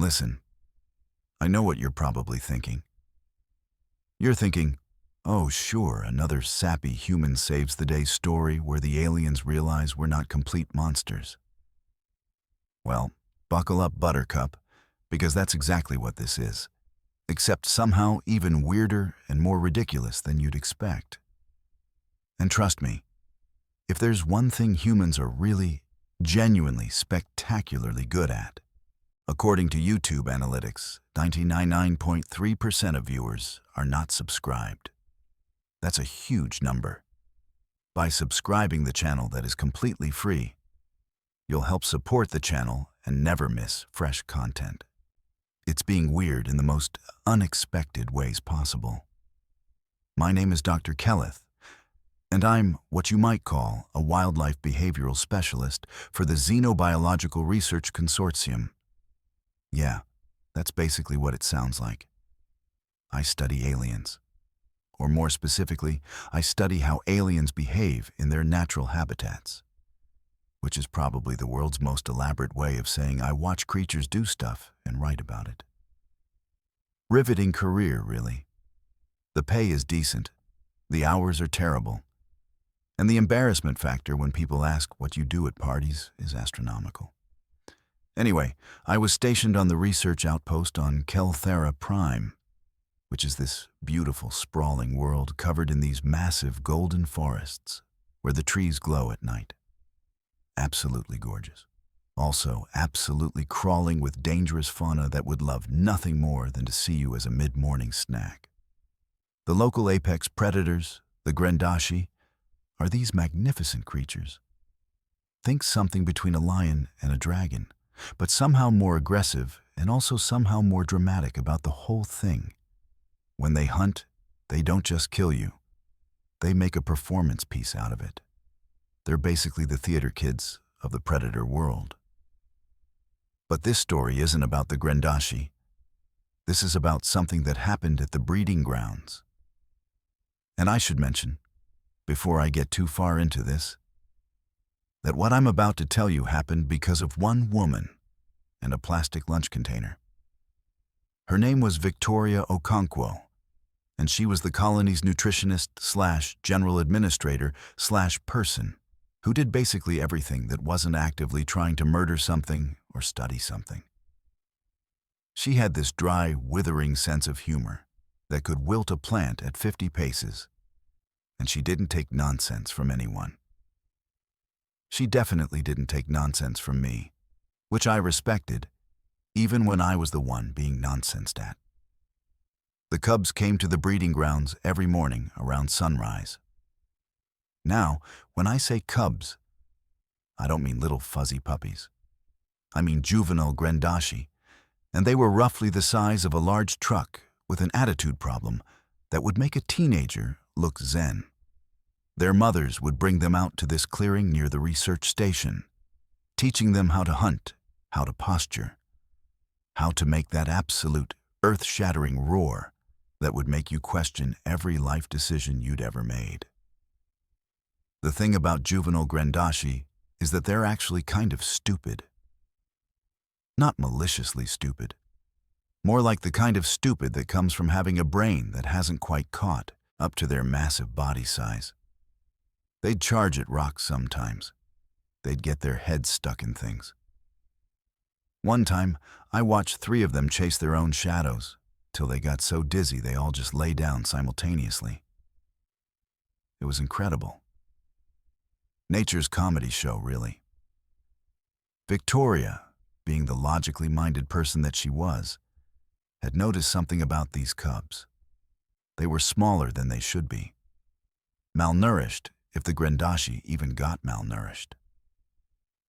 Listen, I know what you're probably thinking. You're thinking, oh sure, another sappy human saves the day story where the aliens realize we're not complete monsters. Well, buckle up, Buttercup, because that's exactly what this is, except somehow even weirder and more ridiculous than you'd expect. And trust me, if there's one thing humans are really, genuinely, spectacularly good at, according to YouTube analytics, 99.3% of viewers are not subscribed. That's a huge number. By subscribing the channel that is completely free, you'll help support the channel and never miss fresh content. It's being weird in the most unexpected ways possible. My name is Dr. Kelleth, and I'm what you might call a wildlife behavioral specialist for the Xenobiological Research Consortium. Yeah, that's basically what it sounds like. I study aliens. Or more specifically, I study how aliens behave in their natural habitats, which is probably the world's most elaborate way of saying I watch creatures do stuff and write about it. Riveting career, really. The pay is decent, the hours are terrible, and the embarrassment factor when people ask what you do at parties is astronomical. Anyway, I was stationed on the research outpost on Kelthera Prime, which is this beautiful, sprawling world covered in these massive golden forests where the trees glow at night. Absolutely gorgeous. Also, absolutely crawling with dangerous fauna that would love nothing more than to see you as a mid-morning snack. The local apex predators, the Grendashi, are these magnificent creatures. Think something between a lion and a dragon, but somehow more aggressive and also somehow more dramatic about the whole thing. When they hunt, they don't just kill you. They make a performance piece out of it. They're basically the theater kids of the predator world. But this story isn't about the Grendashi. This is about something that happened at the breeding grounds. And I should mention, before I get too far into this, that what I'm about to tell you happened because of one woman and a plastic lunch container. Her name was Victoria Okonkwo, and she was the colony's nutritionist / general administrator / person who did basically everything that wasn't actively trying to murder something or study something. She had this dry, withering sense of humor that could wilt a plant at 50 paces, and she didn't take nonsense from anyone. She definitely didn't take nonsense from me, which I respected, even when I was the one being nonsensed at. The cubs came to the breeding grounds every morning around sunrise. Now, when I say cubs, I don't mean little fuzzy puppies. I mean juvenile Grendashi, and they were roughly the size of a large truck with an attitude problem that would make a teenager look zen. Their mothers would bring them out to this clearing near the research station, teaching them how to hunt, how to posture, how to make that absolute, earth-shattering roar that would make you question every life decision you'd ever made. The thing about juvenile Grendashi is that they're actually kind of stupid. Not maliciously stupid. More like the kind of stupid that comes from having a brain that hasn't quite caught up to their massive body size. They'd charge at rocks sometimes. They'd get their heads stuck in things. One time, I watched 3 of them chase their own shadows, till they got so dizzy they all just lay down simultaneously. It was incredible. Nature's comedy show, really. Victoria, being the logically minded person that she was, had noticed something about these cubs. They were smaller than they should be. Malnourished, if the Grendashi even got malnourished.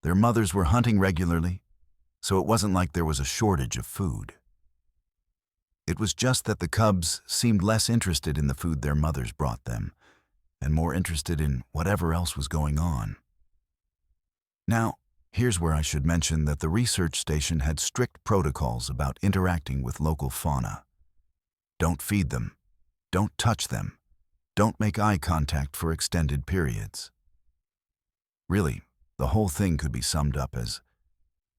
Their mothers were hunting regularly, so it wasn't like there was a shortage of food. It was just that the cubs seemed less interested in the food their mothers brought them, and more interested in whatever else was going on. Now, here's where I should mention that the research station had strict protocols about interacting with local fauna. Don't feed them. Don't touch them. Don't make eye contact for extended periods. Really, the whole thing could be summed up as,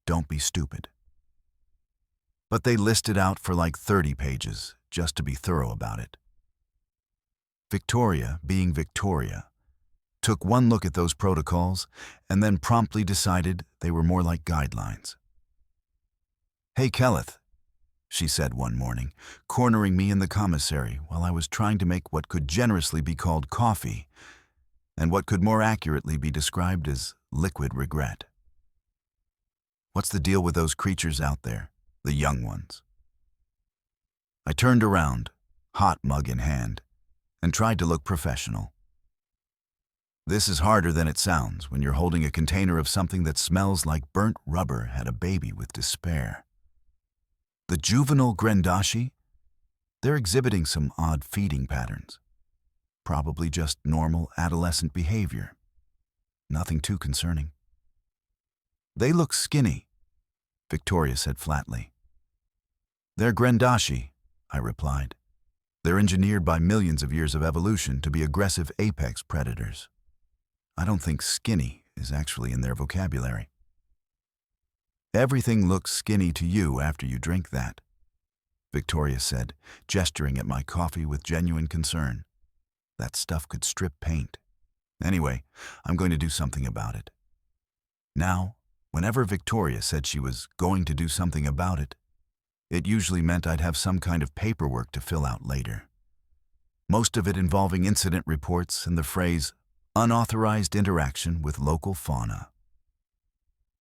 don't be stupid. but they listed out for like 30 pages just to be thorough about it. Victoria, being Victoria, took one look at those protocols and then promptly decided they were more like guidelines. "Hey, Kelleth," she said one morning, cornering me in the commissary while I was trying to make what could generously be called coffee and what could more accurately be described as liquid regret. "What's the deal with those creatures out there, the young ones?" I turned around, hot mug in hand, and tried to look professional. "This is harder than it sounds when you're holding a container of something that smells like burnt rubber had a baby with despair. The juvenile Grendashi? They're exhibiting some odd feeding patterns. Probably just normal adolescent behavior. Nothing too concerning." "They look skinny," Victoria said flatly. "They're Grendashi," I replied. "They're engineered by millions of years of evolution to be aggressive apex predators. I don't think skinny is actually in their vocabulary." "Everything looks skinny to you after you drink that," Victoria said, gesturing at my coffee with genuine concern. "That stuff could strip paint. Anyway, I'm going to do something about it." Now, whenever Victoria said she was going to do something about it, it usually meant I'd have some kind of paperwork to fill out later. Most of it involving incident reports and the phrase, "unauthorized interaction with local fauna."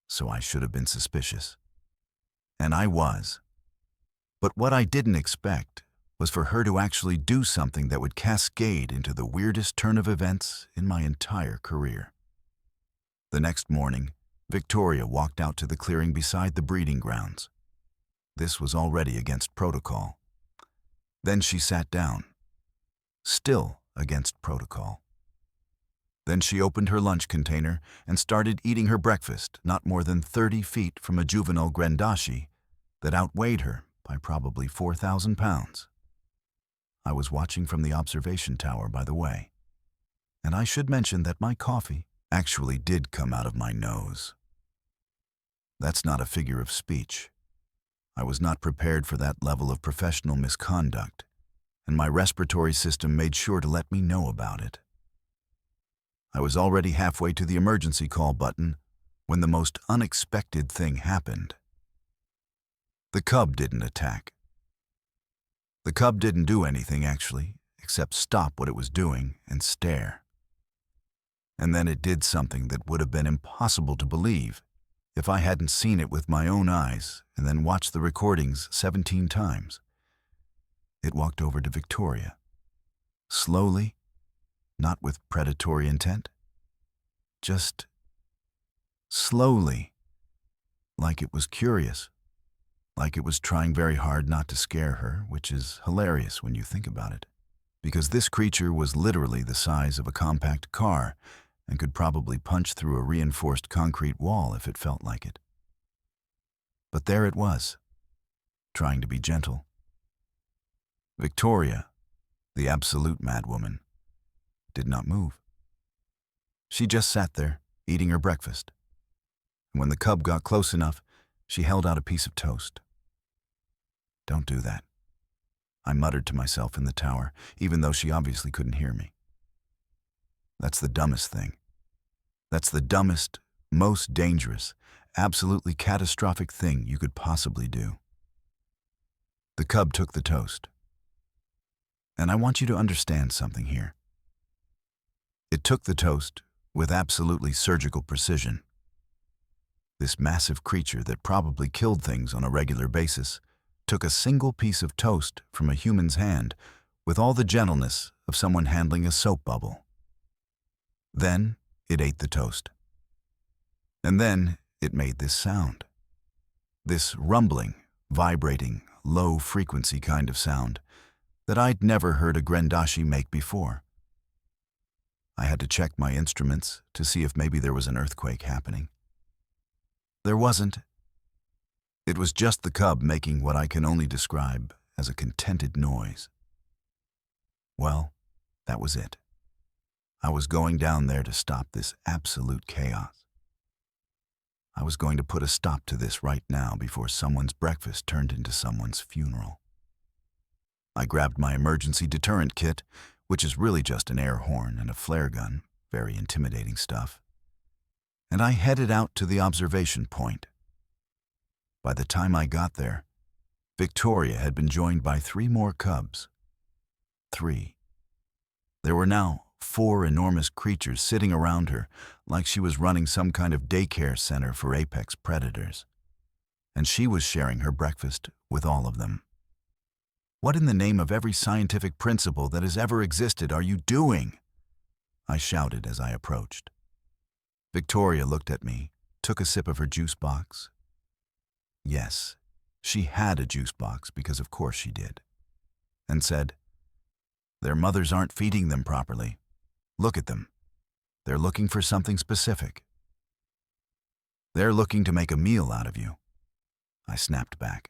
So I should have been suspicious. And I was. But what I didn't expect was for her to actually do something that would cascade into the weirdest turn of events in my entire career. The next morning, Victoria walked out to the clearing beside the breeding grounds. This was already against protocol. Then she sat down. Still against protocol. Then she opened her lunch container and started eating her breakfast not more than 30 feet from a juvenile Grendashi that outweighed her by probably 4,000 pounds. I was watching from the observation tower, by the way. And I should mention that my coffee actually did come out of my nose. That's not a figure of speech. I was not prepared for that level of professional misconduct, and my respiratory system made sure to let me know about it. I was already halfway to the emergency call button when the most unexpected thing happened. The cub didn't attack. The cub didn't do anything, actually, except stop what it was doing and stare. And then it did something that would have been impossible to believe if I hadn't seen it with my own eyes and then watched the recordings 17 times. It walked over to Victoria. Slowly, not with predatory intent. Just slowly, like it was curious. Like it was trying very hard not to scare her, which is hilarious when you think about it, because this creature was literally the size of a compact car and could probably punch through a reinforced concrete wall if it felt like it. But there it was, trying to be gentle. Victoria, the absolute madwoman, did not move. She just sat there, eating her breakfast. And when the cub got close enough, she held out a piece of toast. "Don't do that," I muttered to myself in the tower, even though she obviously couldn't hear me. That's the dumbest thing. That's the dumbest, most dangerous, absolutely catastrophic thing you could possibly do. The cub took the toast. And I want you to understand something here. It took the toast with absolutely surgical precision. This massive creature that probably killed things on a regular basis took a single piece of toast from a human's hand with all the gentleness of someone handling a soap bubble. Then it ate the toast. And then it made this sound. This rumbling, vibrating, low-frequency kind of sound that I'd never heard a Grendashi make before. I had to check my instruments to see if maybe there was an earthquake happening. There wasn't. It was just the cub making what I can only describe as a contented noise. Well, that was it. I was going down there to stop this absolute chaos. I was going to put a stop to this right now before someone's breakfast turned into someone's funeral. I grabbed my emergency deterrent kit, which is really just an air horn and a flare gun, very intimidating stuff, and I headed out to the observation point. By the time I got there, Victoria had been joined by 3 more cubs. 3. There were now 4 enormous creatures sitting around her like she was running some kind of daycare center for apex predators, and she was sharing her breakfast with all of them. What in the name of every scientific principle that has ever existed are you doing? I shouted as I approached. Victoria looked at me, took a sip of her juice box. Yes, she had a juice box because of course she did, and said, "Their mothers aren't feeding them properly. Look at them. They're looking for something specific. They're looking to make a meal out of you." I snapped back.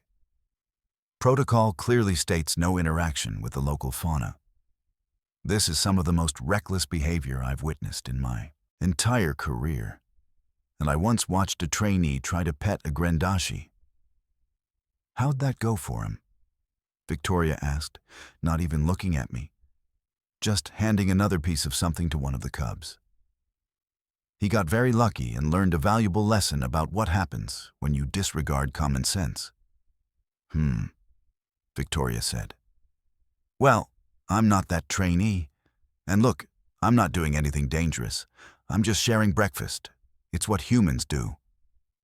Protocol clearly states no interaction with the local fauna. This is some of the most reckless behavior I've witnessed in my entire career, and I once watched a trainee try to pet a grendashi. "How'd that go for him?" Victoria asked, not even looking at me, just handing another piece of something to one of the cubs. "He got very lucky and learned a valuable lesson about what happens when you disregard common sense." Victoria said. "Well, I'm not that trainee. And look, I'm not doing anything dangerous. I'm just sharing breakfast. It's what humans do.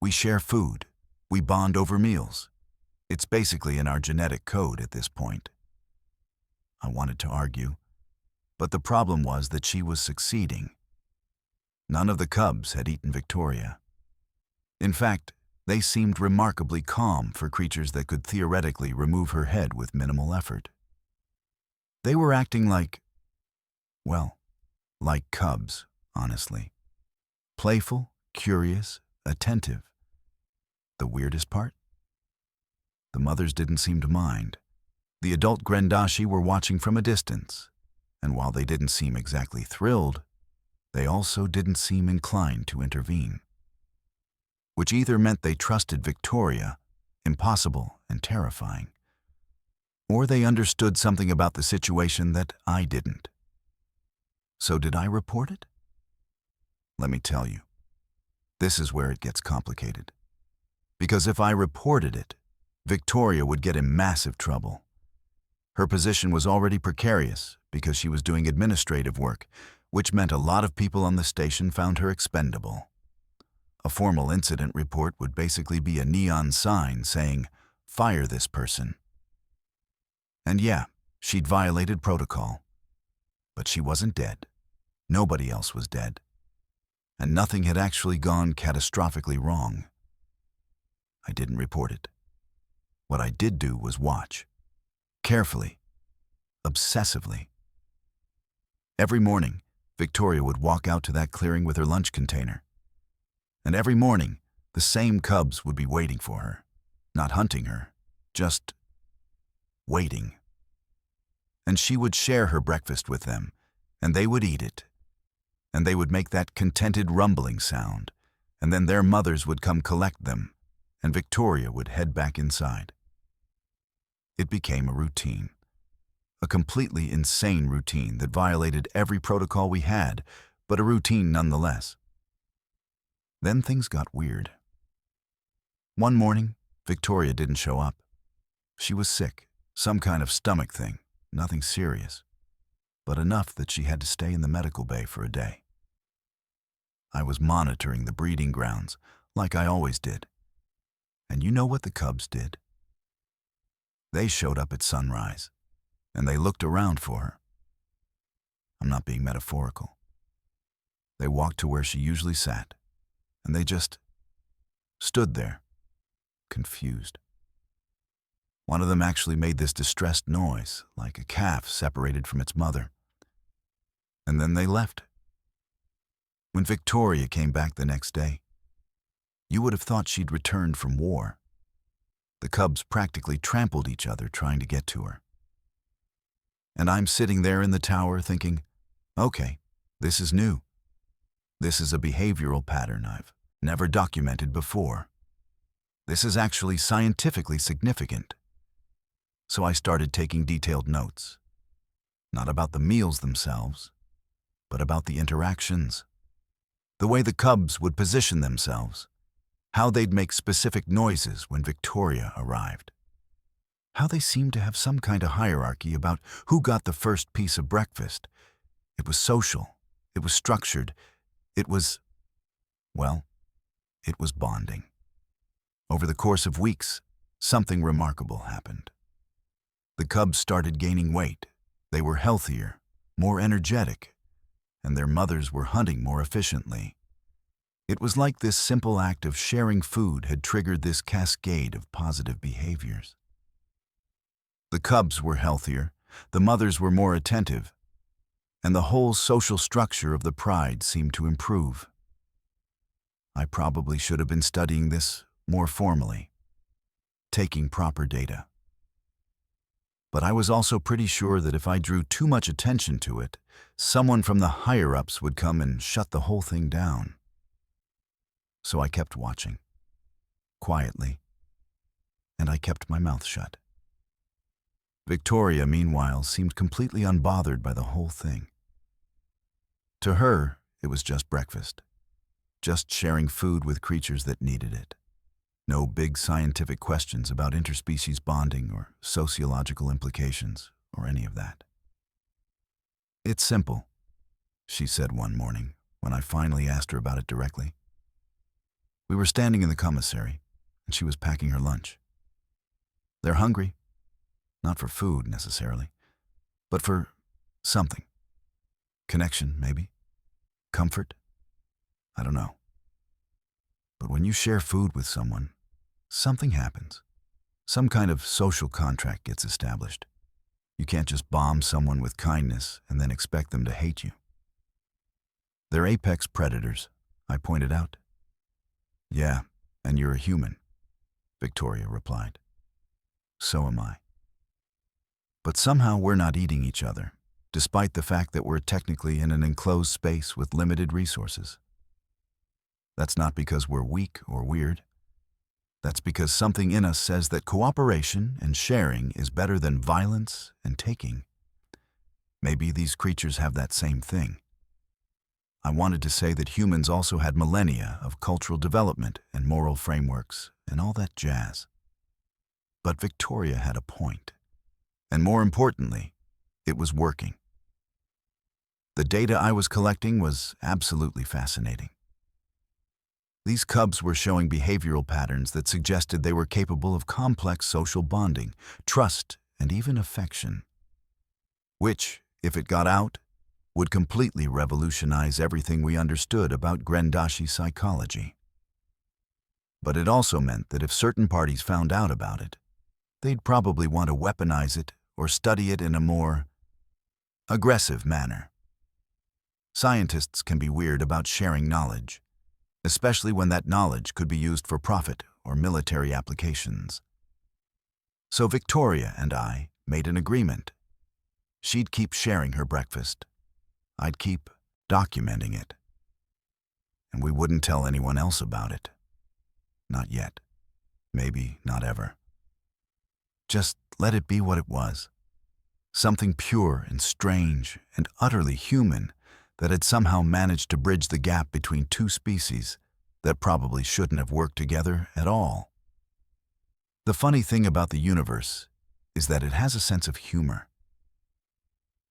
We share food. We bond over meals. It's basically in our genetic code at this point." I wanted to argue, but the problem was that she was succeeding. None of the cubs had eaten Victoria. In fact, they seemed remarkably calm for creatures that could theoretically remove her head with minimal effort. They were acting like cubs, honestly. Playful, curious, attentive. The weirdest part? The mothers didn't seem to mind. The adult grendashi were watching from a distance, and while they didn't seem exactly thrilled, they also didn't seem inclined to intervene. Which either meant they trusted Victoria, impossible and terrifying, or they understood something about the situation that I didn't. So did I report it? Let me tell you, this is where it gets complicated. Because if I reported it, Victoria would get in massive trouble. Her position was already precarious because she was doing administrative work, which meant a lot of people on the station found her expendable. A formal incident report would basically be a neon sign saying, "Fire this person." And yeah, she'd violated protocol. But she wasn't dead. Nobody else was dead. And nothing had actually gone catastrophically wrong. I didn't report it. What I did do was watch. Carefully. Obsessively. Every morning, Victoria would walk out to that clearing with her lunch container. And every morning, the same cubs would be waiting for her. Not hunting her, just waiting. And she would share her breakfast with them, and they would eat it. And they would make that contented rumbling sound, and then their mothers would come collect them, and Victoria would head back inside. It became a routine. A completely insane routine that violated every protocol we had, but a routine nonetheless. Then things got weird. One morning, Victoria didn't show up. She was sick, some kind of stomach thing, nothing serious, but enough that she had to stay in the medical bay for a day. I was monitoring the breeding grounds, like I always did. And you know what the cubs did? They showed up at sunrise, and they looked around for her. I'm not being metaphorical. They walked to where she usually sat, and they just stood there, confused. One of them actually made this distressed noise, like a calf separated from its mother. And then they left. When Victoria came back the next day, you would have thought she'd returned from war. The cubs practically trampled each other trying to get to her. And I'm sitting there in the tower thinking, okay, this is new. This is a behavioral pattern I've never documented before. This is actually scientifically significant. So I started taking detailed notes, not about the meals themselves, but about the interactions, the way the cubs would position themselves, how they'd make specific noises when Victoria arrived, how they seemed to have some kind of hierarchy about who got the first piece of breakfast. It was social, it was structured, it was, well, it was bonding. Over the course of weeks, something remarkable happened. The cubs started gaining weight. They were healthier, more energetic, and their mothers were hunting more efficiently. It was like this simple act of sharing food had triggered this cascade of positive behaviors. The cubs were healthier, the mothers were more attentive, and the whole social structure of the pride seemed to improve. I probably should have been studying this more formally, taking proper data. But I was also pretty sure that if I drew too much attention to it, someone from the higher-ups would come and shut the whole thing down. So I kept watching, quietly, and I kept my mouth shut. Victoria, meanwhile, seemed completely unbothered by the whole thing. To her, it was just breakfast, just sharing food with creatures that needed it. No big scientific questions about interspecies bonding or sociological implications or any of that. "It's simple," she said one morning when I finally asked her about it directly. We were standing in the commissary, and she was packing her lunch. They're hungry, not for food necessarily, but for something. Connection, maybe. Comfort. I don't know. But when you share food with someone, something happens. Some kind of social contract gets established. You can't just bomb someone with kindness and then expect them to hate you. They're apex predators, I pointed out. "Yeah, and you're a human," Victoria replied. "So am I. But somehow we're not eating each other, despite the fact that we're technically in an enclosed space with limited resources. That's not because we're weak or weird. That's because something in us says that cooperation and sharing is better than violence and taking. Maybe these creatures have that same thing. I wanted to say that humans also had millennia of cultural development and moral frameworks and all that jazz. But Victoria had a point. And more importantly, it was working. The data I was collecting was absolutely fascinating. These cubs were showing behavioral patterns that suggested they were capable of complex social bonding, trust, and even affection, which, if it got out, would completely revolutionize everything we understood about Grendashi psychology. But it also meant that if certain parties found out about it, they'd probably want to weaponize it or study it in a more aggressive manner. Scientists can be weird about sharing knowledge, especially when that knowledge could be used for profit or military applications. So Victoria and I made an agreement. She'd keep sharing her breakfast. I'd keep documenting it. And we wouldn't tell anyone else about it. Not yet. Maybe not ever. Just let it be what it was. Something pure and strange and utterly human that had somehow managed to bridge the gap between two species that probably shouldn't have worked together at all. The funny thing about the universe is that it has a sense of humor.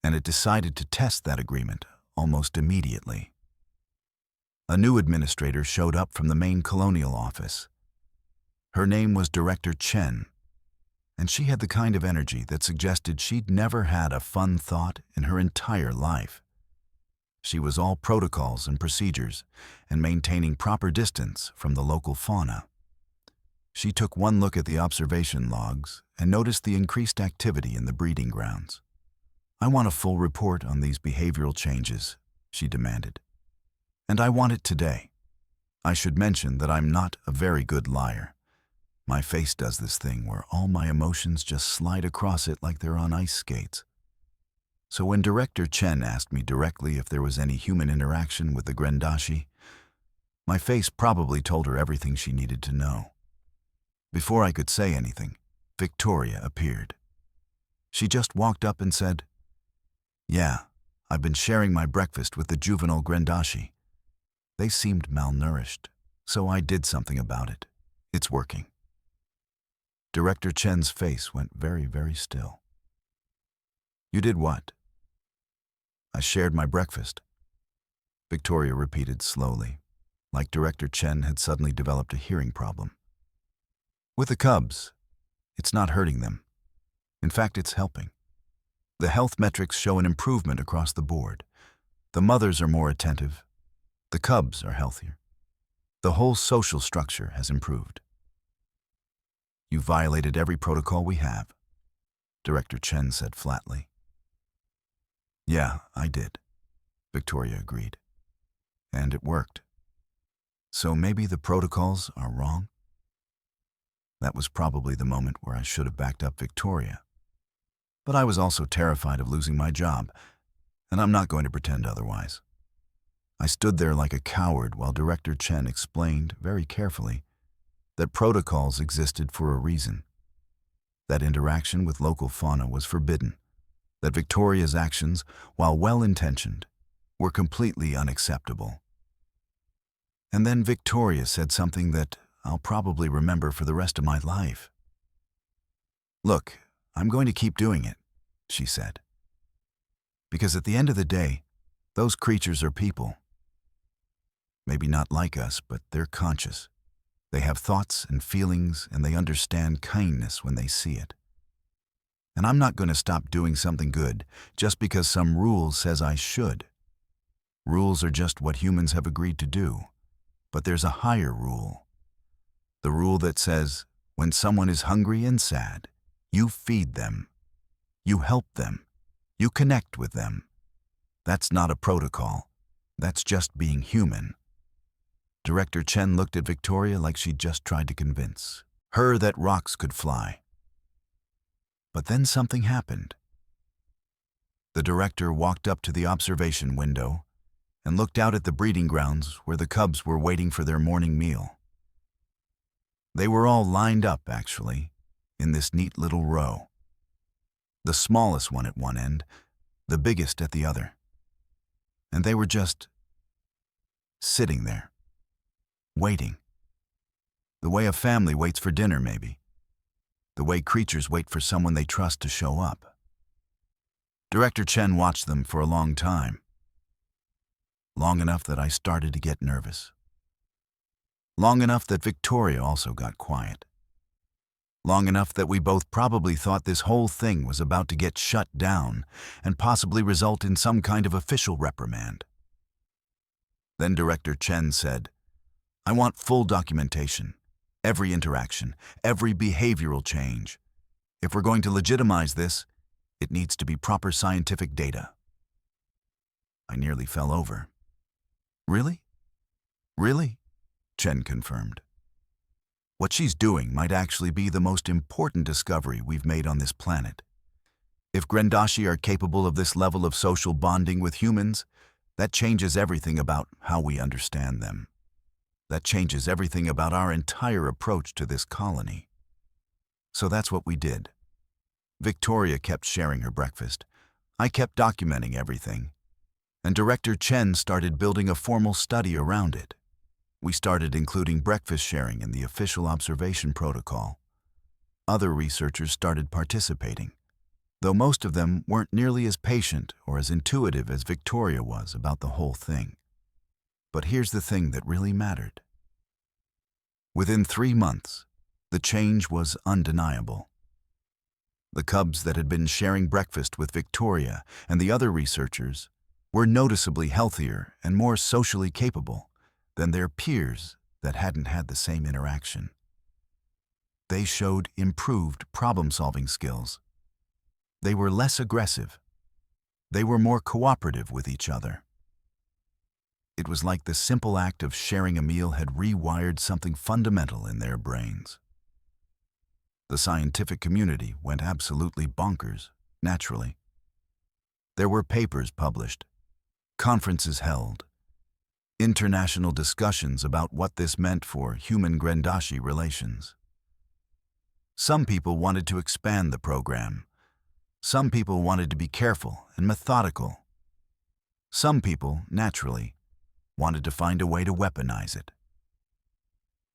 And it decided to test that agreement almost immediately. A new administrator showed up from the main colonial office. Her name was Director Chen, and she had the kind of energy that suggested she'd never had a fun thought in her entire life. She was all protocols and procedures, and maintaining proper distance from the local fauna. She took one look at the observation logs and noticed the increased activity in the breeding grounds. "I want a full report on these behavioral changes," she demanded. "And I want it today. I should mention that I'm not a very good liar. My face does this thing where all my emotions just slide across it like they're on ice skates. So when Director Chen asked me directly if there was any human interaction with the Grendashi, My face probably told her everything she needed to know. Before I could say anything, Victoria appeared. She just walked up and said, "Yeah, I've been sharing my breakfast with the juvenile Grendashi. They seemed malnourished, so I did something about it. It's working." Director Chen's face went very, very still. "You did what?" "I shared my breakfast," Victoria repeated slowly, like Director Chen had suddenly developed a hearing problem. "With the cubs, it's not hurting them. In fact, it's helping. The health metrics show an improvement across the board. The mothers are more attentive. The cubs are healthier. The whole social structure has improved." "You violated every protocol we have," Director Chen said flatly. "Yeah, I did," Victoria agreed. "And it worked. So maybe the protocols are wrong?" That was probably the moment where I should have backed up Victoria. But I was also terrified of losing my job, and I'm not going to pretend otherwise. I stood there like a coward while Director Chen explained, very carefully, that protocols existed for a reason. That interaction with local fauna was forbidden. That Victoria's actions, while well-intentioned, were completely unacceptable. And then Victoria said something that I'll probably remember for the rest of my life. "Look, I'm going to keep doing it," she said. "Because at the end of the day, those creatures are people. Maybe not like us, but they're conscious. They have thoughts and feelings, and they understand kindness when they see it. And I'm not going to stop doing something good just because some rule says I should. Rules are just what humans have agreed to do. But there's a higher rule. The rule that says, when someone is hungry and sad, you feed them. You help them. You connect with them. That's not a protocol. That's just being human." Director Chen looked at Victoria like she'd just tried to convince her that rocks could fly. But then something happened. The director walked up to the observation window and looked out at the breeding grounds where the cubs were waiting for their morning meal. They were all lined up, actually, in this neat little row. The smallest one at one end, the biggest at the other. And they were just sitting there, waiting. The way a family waits for dinner, maybe. The way creatures wait for someone they trust to show up. Director Chen watched them for a long time. Long enough that I started to get nervous. Long enough that Victoria also got quiet. Long enough that we both probably thought this whole thing was about to get shut down and possibly result in some kind of official reprimand. Then Director Chen said, "I want full documentation, every interaction, every behavioral change. If we're going to legitimize this, it needs to be proper scientific data." I nearly fell over. "Really? Really?" Chen confirmed. "What she's doing might actually be the most important discovery we've made on this planet. If Grendashi are capable of this level of social bonding with humans, that changes everything about how we understand them. That changes everything about our entire approach to this colony." So that's what we did. Victoria kept sharing her breakfast. I kept documenting everything. And Director Chen started building a formal study around it. We started including breakfast sharing in the official observation protocol. Other researchers started participating, though most of them weren't nearly as patient or as intuitive as Victoria was about the whole thing. But here's the thing that really mattered. Within 3 months, the change was undeniable. The cubs that had been sharing breakfast with Victoria and the other researchers were noticeably healthier and more socially capable than their peers that hadn't had the same interaction. They showed improved problem-solving skills. They were less aggressive. They were more cooperative with each other. It was like the simple act of sharing a meal had rewired something fundamental in their brains. The scientific community went absolutely bonkers, naturally. There were papers published, conferences held. international discussions about what this meant for human-Grendashi relations. Some people wanted to expand the program. Some people wanted to be careful and methodical. Some people, naturally, wanted to find a way to weaponize it.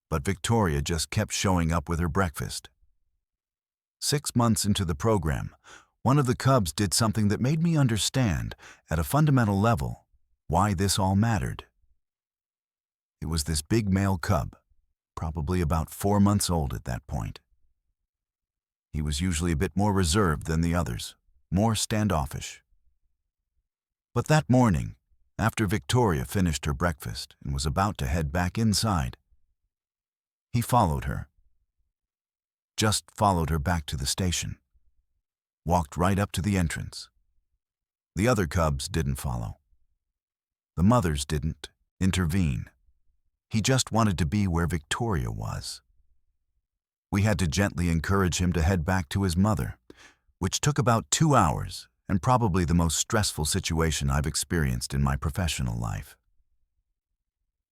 But Victoria just kept showing up with her breakfast. 6 months into the program, one of the cubs did something that made me understand, at a fundamental level, why this all mattered. It was this big male cub, probably about 4 months old at that point. He was usually a bit more reserved than the others, more standoffish. But that morning, after Victoria finished her breakfast and was about to head back inside, he followed her. Just followed her back to the station. Walked right up to the entrance. The other cubs didn't follow. The mothers didn't intervene. He just wanted to be where Victoria was. We had to gently encourage him to head back to his mother, which took about 2 hours and probably the most stressful situation I've experienced in my professional life.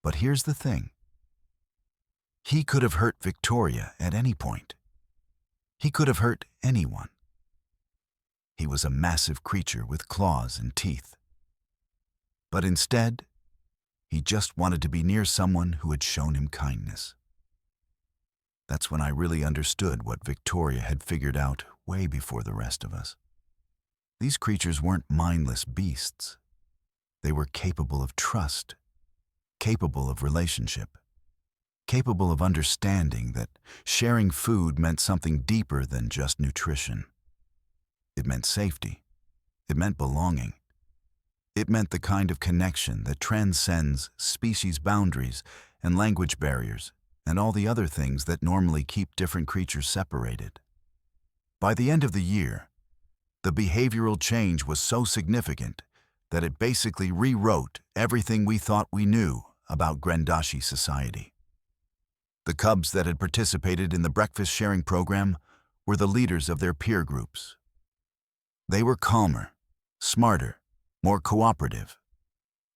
But here's the thing. He could have hurt Victoria at any point. He could have hurt anyone. He was a massive creature with claws and teeth. But instead, he just wanted to be near someone who had shown him kindness. That's when I really understood what Victoria had figured out way before the rest of us. These creatures weren't mindless beasts. They were capable of trust, capable of relationship, capable of understanding that sharing food meant something deeper than just nutrition. It meant safety. It meant belonging. It meant the kind of connection that transcends species boundaries and language barriers and all the other things that normally keep different creatures separated. By the end of the year, the behavioral change was so significant that it basically rewrote everything we thought we knew about Grendashi society. The cubs that had participated in the breakfast sharing program were the leaders of their peer groups. They were calmer, smarter, more cooperative,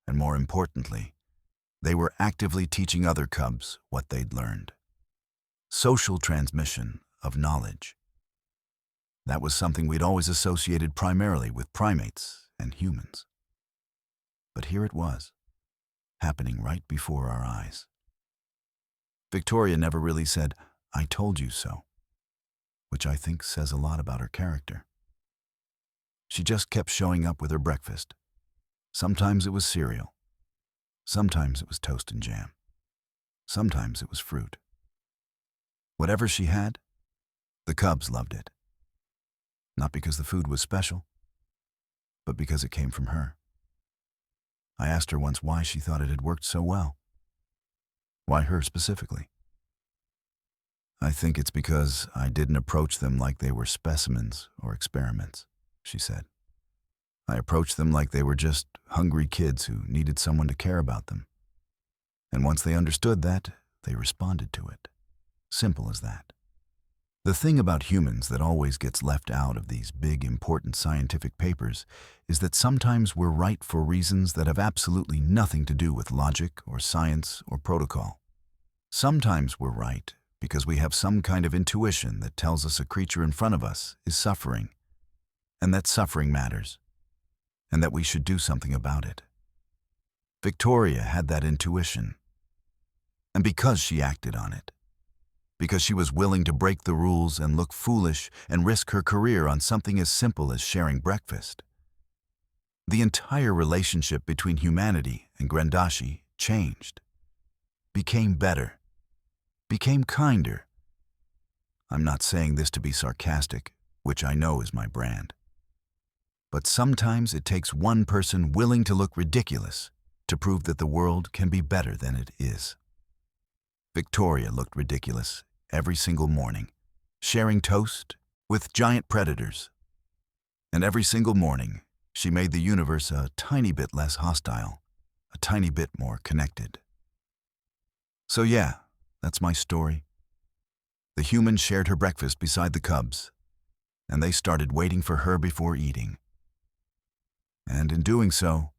and more importantly, they were actively teaching other cubs what they'd learned. Social transmission of knowledge. That was something we'd always associated primarily with primates and humans. But here it was, happening right before our eyes. Victoria never really said, "I told you so," which I think says a lot about her character. She just kept showing up with her breakfast. Sometimes it was cereal. Sometimes it was toast and jam. Sometimes it was fruit. Whatever she had, the cubs loved it. Not because the food was special, but because it came from her. I asked her once why she thought it had worked so well. Why her specifically? "I think it's because I didn't approach them like they were specimens or experiments," she said. "I approached them like they were just hungry kids who needed someone to care about them. And once they understood that, they responded to it. Simple as that." The thing about humans that always gets left out of these big, important scientific papers is that sometimes we're right for reasons that have absolutely nothing to do with logic or science or protocol. Sometimes we're right because we have some kind of intuition that tells us a creature in front of us is suffering, and that suffering matters, and that we should do something about it. Victoria had that intuition, and because she acted on it, because she was willing to break the rules and look foolish and risk her career on something as simple as sharing breakfast, the entire relationship between humanity and Grendashi changed, became better, became kinder. I'm not saying this to be sarcastic, which I know is my brand. But sometimes it takes one person willing to look ridiculous to prove that the world can be better than it is. Victoria looked ridiculous every single morning, sharing toast with giant predators. And every single morning, she made the universe a tiny bit less hostile, a tiny bit more connected. So yeah, that's my story. The human shared her breakfast beside the cubs, and they started waiting for her before eating. And in doing so,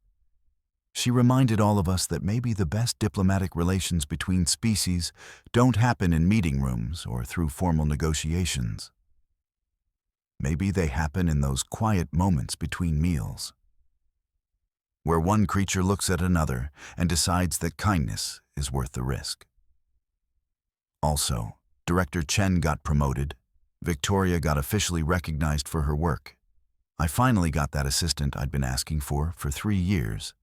She reminded all of us that maybe the best diplomatic relations between species don't happen in meeting rooms or through formal negotiations. Maybe they happen in those quiet moments between meals, where one creature looks at another and decides that kindness is worth the risk. Also, Director Chen got promoted. Victoria got officially recognized for her work. I finally got that assistant I'd been asking for 3 years.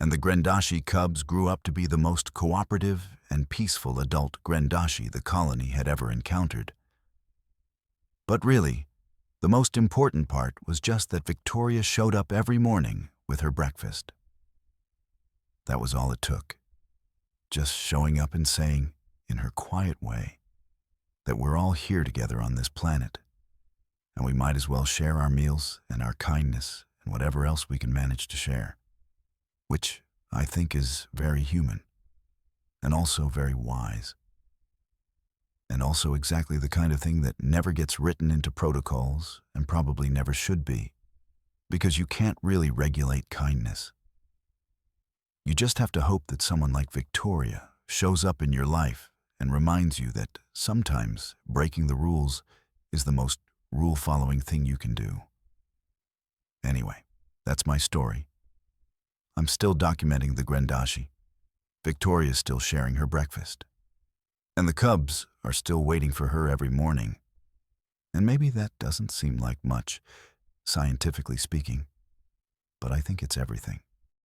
And the Grendashi cubs grew up to be the most cooperative and peaceful adult Grendashi the colony had ever encountered. But really, the most important part was just that Victoria showed up every morning with her breakfast. That was all it took. Just showing up and saying, in her quiet way, that we're all here together on this planet, and we might as well share our meals and our kindness and whatever else we can manage to share. Which I think is very human, and also very wise, and also exactly the kind of thing that never gets written into protocols and probably never should be, because you can't really regulate kindness. You just have to hope that someone like Victoria shows up in your life and reminds you that sometimes breaking the rules is the most rule-following thing you can do. Anyway, that's my story. I'm still documenting the Grendashi. Victoria's still sharing her breakfast. And the cubs are still waiting for her every morning. And maybe that doesn't seem like much, scientifically speaking, but I think it's everything.